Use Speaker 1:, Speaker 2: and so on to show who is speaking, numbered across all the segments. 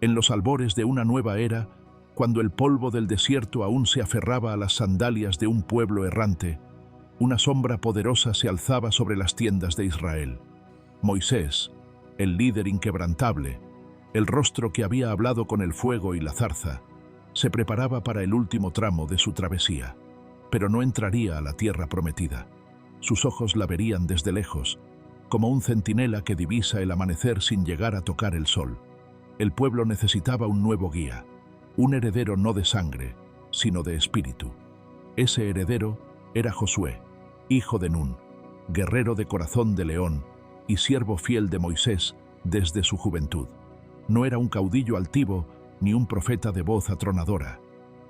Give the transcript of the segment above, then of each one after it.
Speaker 1: En los albores de una nueva era, cuando el polvo del desierto aún se aferraba a las sandalias de un pueblo errante, una sombra poderosa se alzaba sobre las tiendas de Israel. Moisés, el líder inquebrantable, el rostro que había hablado con el fuego y la zarza, se preparaba para el último tramo de su travesía, pero no entraría a la tierra prometida. Sus ojos la verían desde lejos, como un centinela que divisa el amanecer sin llegar a tocar el sol. El pueblo necesitaba un nuevo guía, un heredero no de sangre, sino de espíritu. Ese heredero era Josué, hijo de Nun, guerrero de corazón de león y siervo fiel de Moisés desde su juventud. No era un caudillo altivo ni un profeta de voz atronadora,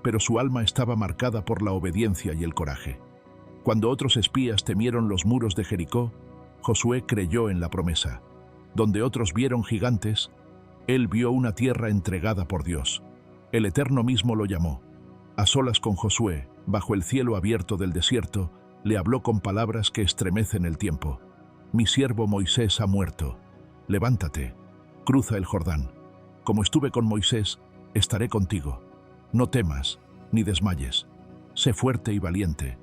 Speaker 1: pero su alma estaba marcada por la obediencia y el coraje. Cuando otros espías temieron los muros de Jericó, Josué creyó en la promesa. Donde otros vieron gigantes, él vio una tierra entregada por Dios. El Eterno mismo lo llamó. A solas con Josué, bajo el cielo abierto del desierto, le habló con palabras que estremecen el tiempo. Mi siervo Moisés ha muerto. Levántate, cruza el Jordán. Como estuve con Moisés, estaré contigo. No temas, ni desmayes. Sé fuerte y valiente.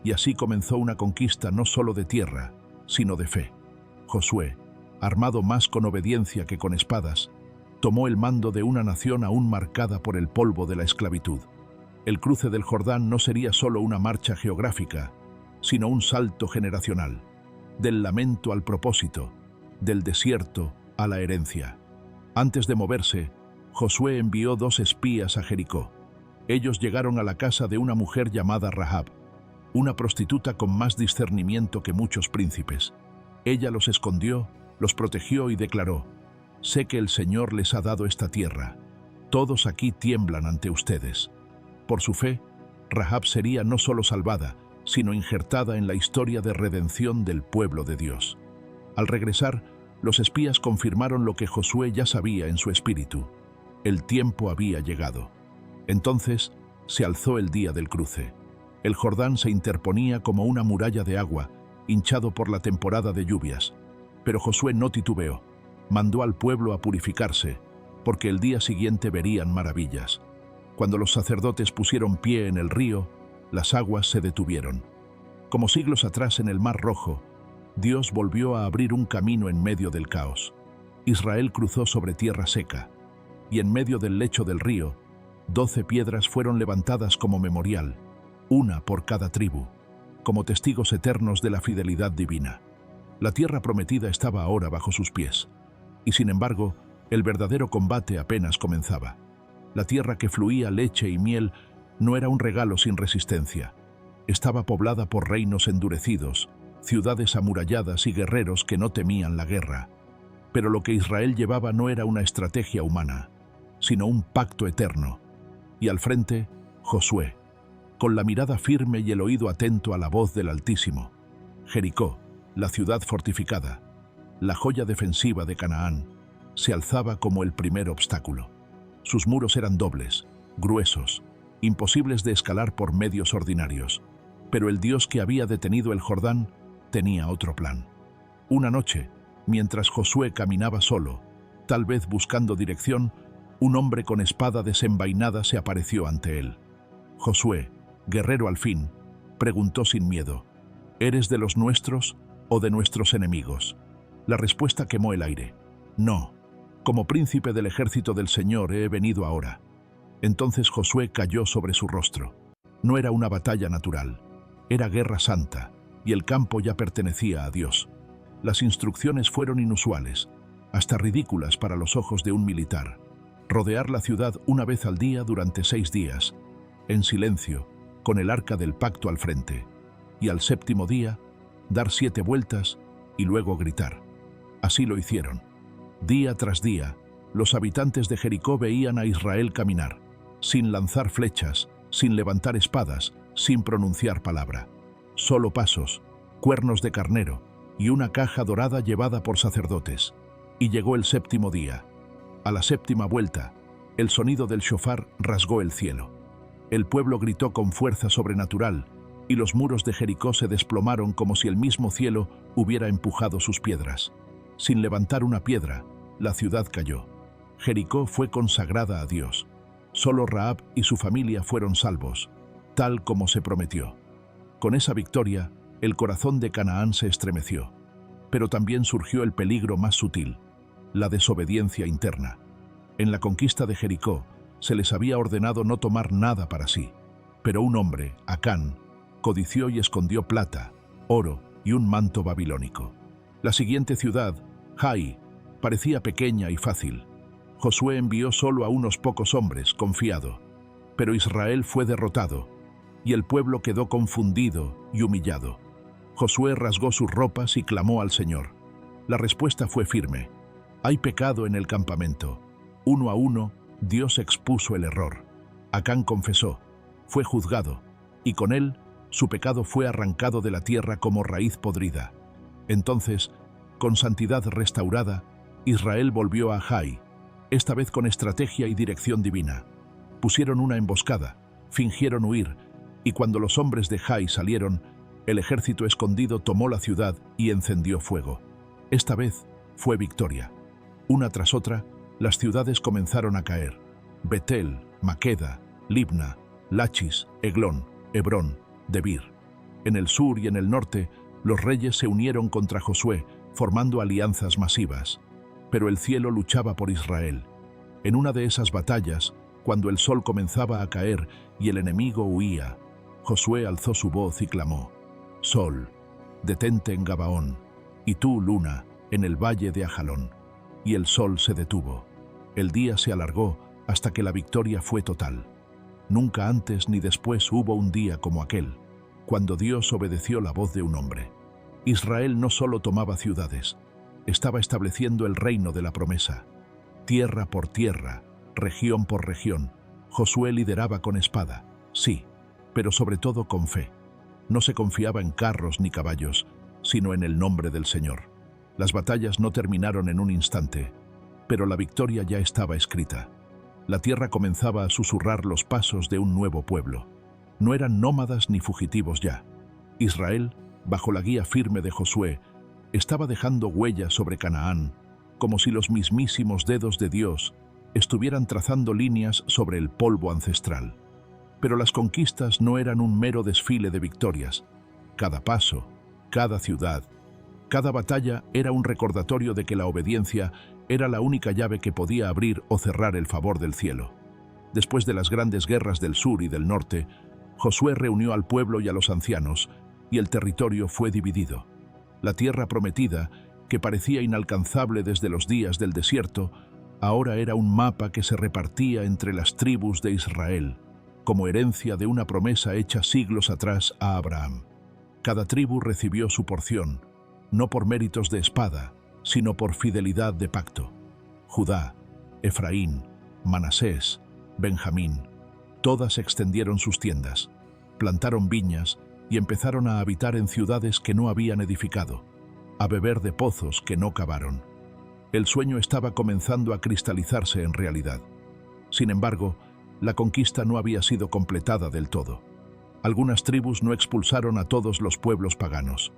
Speaker 1: Y así comenzó una conquista no solo de tierra, sino de fe. Josué, armado más con obediencia que con espadas, tomó el mando de una nación aún marcada por el polvo de la esclavitud. El cruce del Jordán no sería solo una marcha geográfica, sino un salto generacional, del lamento al propósito, del desierto a la herencia. Antes de moverse, Josué envió 2 espías a Jericó. Ellos llegaron a la casa de una mujer llamada Rahab, una prostituta con más discernimiento que muchos príncipes. Ella los escondió, los protegió y declaró: sé que el Señor les ha dado esta tierra. Todos aquí tiemblan ante ustedes. Por su fe, Rahab sería no solo salvada, sino injertada en la historia de redención del pueblo de Dios. Al regresar, los espías confirmaron lo que Josué ya sabía en su espíritu. El tiempo había llegado. Entonces se alzó el día del cruce. El Jordán se interponía como una muralla de agua, hinchado por la temporada de lluvias. Pero Josué no titubeó. Mandó al pueblo a purificarse, porque el día siguiente verían maravillas. Cuando los sacerdotes pusieron pie en el río, las aguas se detuvieron. Como siglos atrás en el Mar Rojo, Dios volvió a abrir un camino en medio del caos. Israel cruzó sobre tierra seca, y en medio del lecho del río, 12 piedras fueron levantadas como memorial, una por cada tribu, como testigos eternos de la fidelidad divina. La tierra prometida estaba ahora bajo sus pies, y sin embargo, el verdadero combate apenas comenzaba. La tierra que fluía leche y miel no era un regalo sin resistencia. Estaba poblada por reinos endurecidos, ciudades amuralladas y guerreros que no temían la guerra. Pero lo que Israel llevaba no era una estrategia humana, sino un pacto eterno. Y al frente, Josué, con la mirada firme y el oído atento a la voz del Altísimo. Jericó, la ciudad fortificada, la joya defensiva de Canaán, se alzaba como el primer obstáculo. Sus muros eran dobles, gruesos, imposibles de escalar por medios ordinarios. Pero el Dios que había detenido el Jordán tenía otro plan. Una noche, mientras Josué caminaba solo, tal vez buscando dirección, un hombre con espada desenvainada se apareció ante él. Josué, guerrero al fin, preguntó sin miedo: ¿eres de los nuestros o de nuestros enemigos? La respuesta quemó el aire: no, como príncipe del ejército del Señor he venido ahora. Entonces Josué cayó sobre su rostro. No era una batalla natural, era guerra santa, y el campo ya pertenecía a Dios. Las instrucciones fueron inusuales, hasta ridículas para los ojos de un militar. Rodear la ciudad una vez al día durante 6 días, en silencio, con el arca del pacto al frente, y al 7º día, dar 7 vueltas y luego gritar. Así lo hicieron. Día tras día, los habitantes de Jericó veían a Israel caminar, sin lanzar flechas, sin levantar espadas, sin pronunciar palabra. Solo pasos, cuernos de carnero y una caja dorada llevada por sacerdotes. Y llegó el 7º día. A la 7ª vuelta, el sonido del shofar rasgó el cielo. El pueblo gritó con fuerza sobrenatural, y los muros de Jericó se desplomaron como si el mismo cielo hubiera empujado sus piedras. Sin levantar una piedra, la ciudad cayó. Jericó fue consagrada a Dios. Solo Rahab y su familia fueron salvos, tal como se prometió. Con esa victoria, el corazón de Canaán se estremeció. Pero también surgió el peligro más sutil, la desobediencia interna. En la conquista de Jericó, se les había ordenado no tomar nada para sí. Pero un hombre, Acán, codició y escondió plata, oro y un manto babilónico. La siguiente ciudad, Jai, parecía pequeña y fácil. Josué envió solo a unos pocos hombres, confiado. Pero Israel fue derrotado, y el pueblo quedó confundido y humillado. Josué rasgó sus ropas y clamó al Señor. La respuesta fue firme. Hay pecado en el campamento. Uno a uno, Dios expuso el error. Acán confesó, fue juzgado, y con él, su pecado fue arrancado de la tierra como raíz podrida. Entonces, con santidad restaurada, Israel volvió a Jai, esta vez con estrategia y dirección divina. Pusieron una emboscada, fingieron huir, y cuando los hombres de Jai salieron, el ejército escondido tomó la ciudad y encendió fuego. Esta vez fue victoria. Una tras otra, las ciudades comenzaron a caer. Betel, Maqueda, Libna, Lachis, Eglón, Hebrón, Debir. En el sur y en el norte, los reyes se unieron contra Josué, formando alianzas masivas. Pero el cielo luchaba por Israel. En una de esas batallas, cuando el sol comenzaba a caer y el enemigo huía, Josué alzó su voz y clamó: Sol, detente en Gabaón, y tú, luna, en el valle de Ajalón. Y el sol se detuvo. El día se alargó hasta que la victoria fue total. Nunca antes ni después hubo un día como aquel, cuando Dios obedeció la voz de un hombre. Israel no solo tomaba ciudades, estaba estableciendo el reino de la promesa. Tierra por tierra, región por región, Josué lideraba con espada, sí, pero sobre todo con fe. No se confiaba en carros ni caballos, sino en el nombre del Señor. Las batallas no terminaron en un instante, pero la victoria ya estaba escrita. La tierra comenzaba a susurrar los pasos de un nuevo pueblo. No eran nómadas ni fugitivos ya. Israel, bajo la guía firme de Josué, estaba dejando huellas sobre Canaán, como si los mismísimos dedos de Dios estuvieran trazando líneas sobre el polvo ancestral. Pero las conquistas no eran un mero desfile de victorias. Cada paso, cada ciudad, cada batalla era un recordatorio de que la obediencia era la única llave que podía abrir o cerrar el favor del cielo. Después de las grandes guerras del sur y del norte, Josué reunió al pueblo y a los ancianos, y el territorio fue dividido. La tierra prometida, que parecía inalcanzable desde los días del desierto, ahora era un mapa que se repartía entre las tribus de Israel, como herencia de una promesa hecha siglos atrás a Abraham. Cada tribu recibió su porción, no por méritos de espada, sino por fidelidad de pacto. Judá, Efraín, Manasés, Benjamín, todas extendieron sus tiendas, plantaron viñas y empezaron a habitar en ciudades que no habían edificado, a beber de pozos que no cavaron. El sueño estaba comenzando a cristalizarse en realidad. Sin embargo, la conquista no había sido completada del todo. Algunas tribus no expulsaron a todos los pueblos paganos.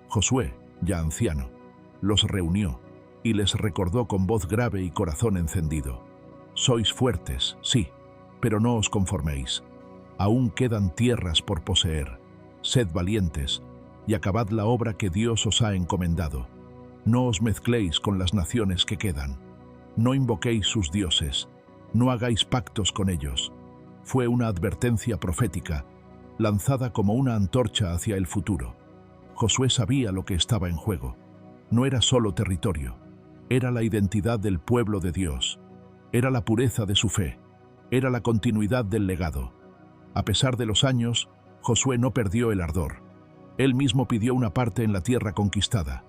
Speaker 1: Josué, ya anciano, los reunió y les recordó con voz grave y corazón encendido: Sois fuertes, sí, pero no os conforméis. Aún quedan tierras por poseer. Sed valientes y acabad la obra que Dios os ha encomendado. No os mezcléis con las naciones que quedan. No invoquéis sus dioses. No hagáis pactos con ellos. Fue una advertencia profética, lanzada como una antorcha hacia el futuro. Josué sabía lo que estaba en juego. No era solo territorio, era la identidad del pueblo de Dios, era la pureza de su fe, era la continuidad del legado. A pesar de los años, Josué no perdió el ardor. Él mismo pidió una parte en la tierra conquistada.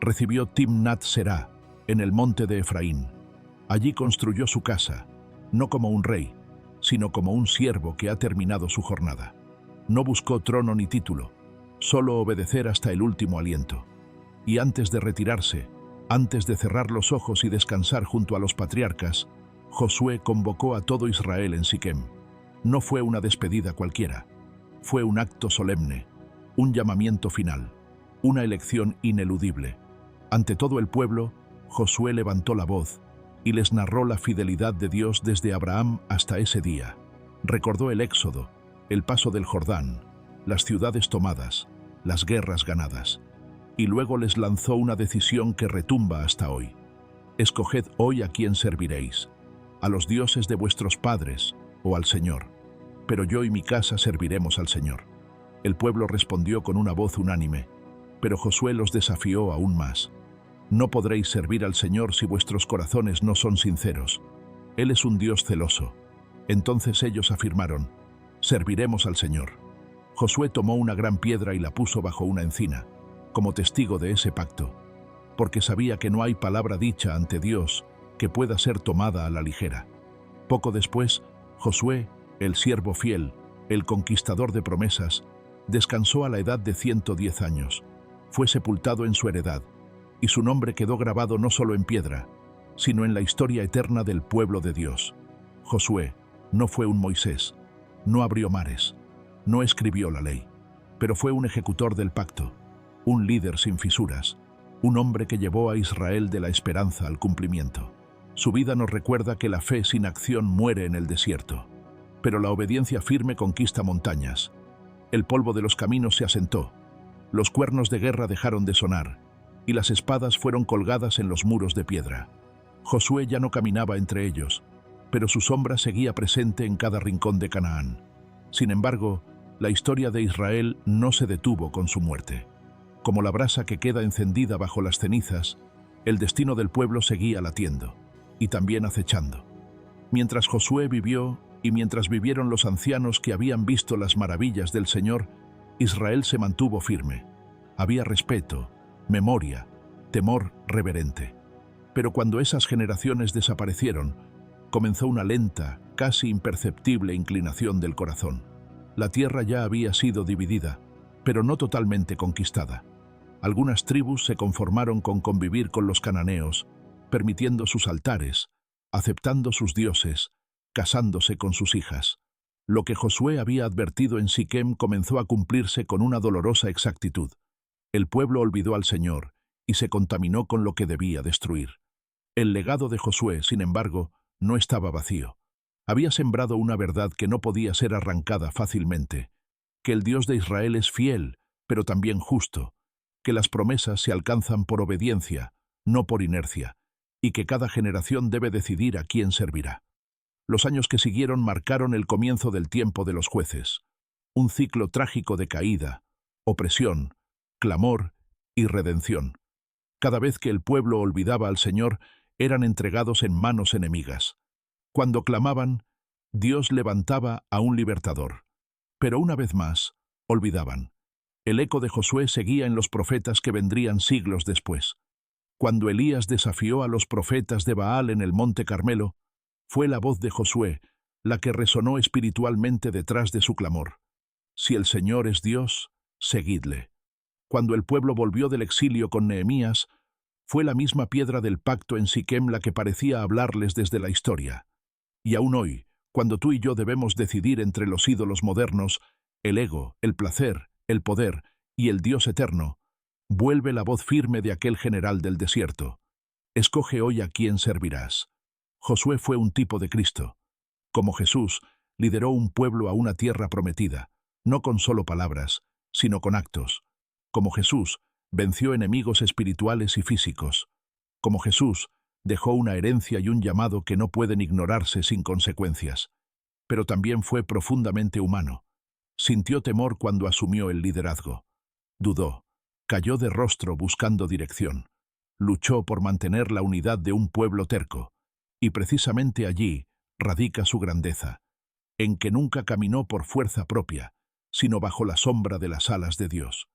Speaker 1: Recibió Timnat Será, en el monte de Efraín. Allí construyó su casa, no como un rey, sino como un siervo que ha terminado su jornada. No buscó trono ni título, solo obedecer hasta el último aliento. Y antes de retirarse, antes de cerrar los ojos y descansar junto a los patriarcas, Josué convocó a todo Israel en Siquem. No fue una despedida cualquiera, fue un acto solemne, un llamamiento final, una elección ineludible. Ante todo el pueblo, Josué levantó la voz y les narró la fidelidad de Dios desde Abraham hasta ese día. Recordó el Éxodo, el paso del Jordán, las ciudades tomadas, las guerras ganadas, y luego les lanzó una decisión que retumba hasta hoy. Escoged hoy a quién serviréis, a los dioses de vuestros padres o al Señor, pero yo y mi casa serviremos al Señor. El pueblo respondió con una voz unánime, pero Josué los desafió aún más. No podréis servir al Señor si vuestros corazones no son sinceros. Él es un Dios celoso. Entonces ellos afirmaron, serviremos al Señor. Josué tomó una gran piedra y la puso bajo una encina, como testigo de ese pacto, porque sabía que no hay palabra dicha ante Dios que pueda ser tomada a la ligera. Poco después, Josué, el siervo fiel, el conquistador de promesas, descansó a la edad de 110 años. Fue sepultado en su heredad, y su nombre quedó grabado no solo en piedra, sino en la historia eterna del pueblo de Dios. Josué no fue un Moisés, no abrió mares, no escribió la ley, pero fue un ejecutor del pacto, un líder sin fisuras, un hombre que llevó a Israel de la esperanza al cumplimiento. Su vida nos recuerda que la fe sin acción muere en el desierto, pero la obediencia firme conquista montañas. El polvo de los caminos se asentó, los cuernos de guerra dejaron de sonar, y las espadas fueron colgadas en los muros de piedra. Josué ya no caminaba entre ellos, pero su sombra seguía presente en cada rincón de Canaán. Sin embargo, la historia de Israel no se detuvo con su muerte. Como la brasa que queda encendida bajo las cenizas, el destino del pueblo seguía latiendo, y también acechando. Mientras Josué vivió, y mientras vivieron los ancianos que habían visto las maravillas del Señor, Israel se mantuvo firme. Había respeto, memoria, temor reverente. Pero cuando esas generaciones desaparecieron, comenzó una lenta, casi imperceptible inclinación del corazón. La tierra ya había sido dividida, pero no totalmente conquistada. Algunas tribus se conformaron con convivir con los cananeos, permitiendo sus altares, aceptando sus dioses, casándose con sus hijas. Lo que Josué había advertido en Siquem comenzó a cumplirse con una dolorosa exactitud. El pueblo olvidó al Señor y se contaminó con lo que debía destruir. El legado de Josué, sin embargo, no estaba vacío. Había sembrado una verdad que no podía ser arrancada fácilmente, que el Dios de Israel es fiel, pero también justo, que las promesas se alcanzan por obediencia, no por inercia, y que cada generación debe decidir a quién servirá. Los años que siguieron marcaron el comienzo del tiempo de los jueces, un ciclo trágico de caída, opresión, clamor y redención. Cada vez que el pueblo olvidaba al Señor, eran entregados en manos enemigas. Cuando clamaban, Dios levantaba a un libertador. Pero una vez más, olvidaban. El eco de Josué seguía en los profetas que vendrían siglos después. Cuando Elías desafió a los profetas de Baal en el monte Carmelo, fue la voz de Josué la que resonó espiritualmente detrás de su clamor. Si el Señor es Dios, seguidle. Cuando el pueblo volvió del exilio con Nehemías, fue la misma piedra del pacto en Siquem la que parecía hablarles desde la historia. Y aún hoy, cuando tú y yo debemos decidir entre los ídolos modernos, el ego, el placer, el poder y el Dios eterno, vuelve la voz firme de aquel general del desierto. Escoge hoy a quién servirás. Josué fue un tipo de Cristo. Como Jesús, lideró un pueblo a una tierra prometida, no con solo palabras, sino con actos. Como Jesús, venció enemigos espirituales y físicos. Como Jesús, dejó una herencia y un llamado que no pueden ignorarse sin consecuencias. Pero también fue profundamente humano. Sintió temor cuando asumió el liderazgo. Dudó, cayó de rostro buscando dirección. Luchó por mantener la unidad de un pueblo terco. Y precisamente allí radica su grandeza, en que nunca caminó por fuerza propia, sino bajo la sombra de las alas de Dios.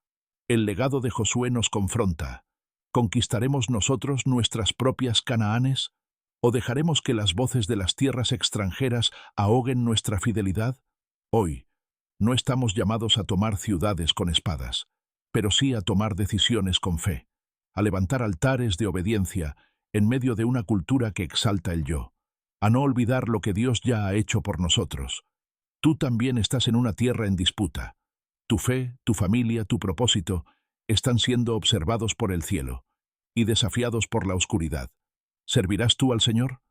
Speaker 1: El legado de Josué nos confronta. ¿Conquistaremos nosotros nuestras propias Canaanes? ¿O dejaremos que las voces de las tierras extranjeras ahoguen nuestra fidelidad? Hoy, no estamos llamados a tomar ciudades con espadas, pero sí a tomar decisiones con fe, a levantar altares de obediencia en medio de una cultura que exalta el yo, a no olvidar lo que Dios ya ha hecho por nosotros. Tú también estás en una tierra en disputa. Tu fe, tu familia, tu propósito están siendo observados por el cielo y desafiados por la oscuridad. ¿Servirás tú al Señor?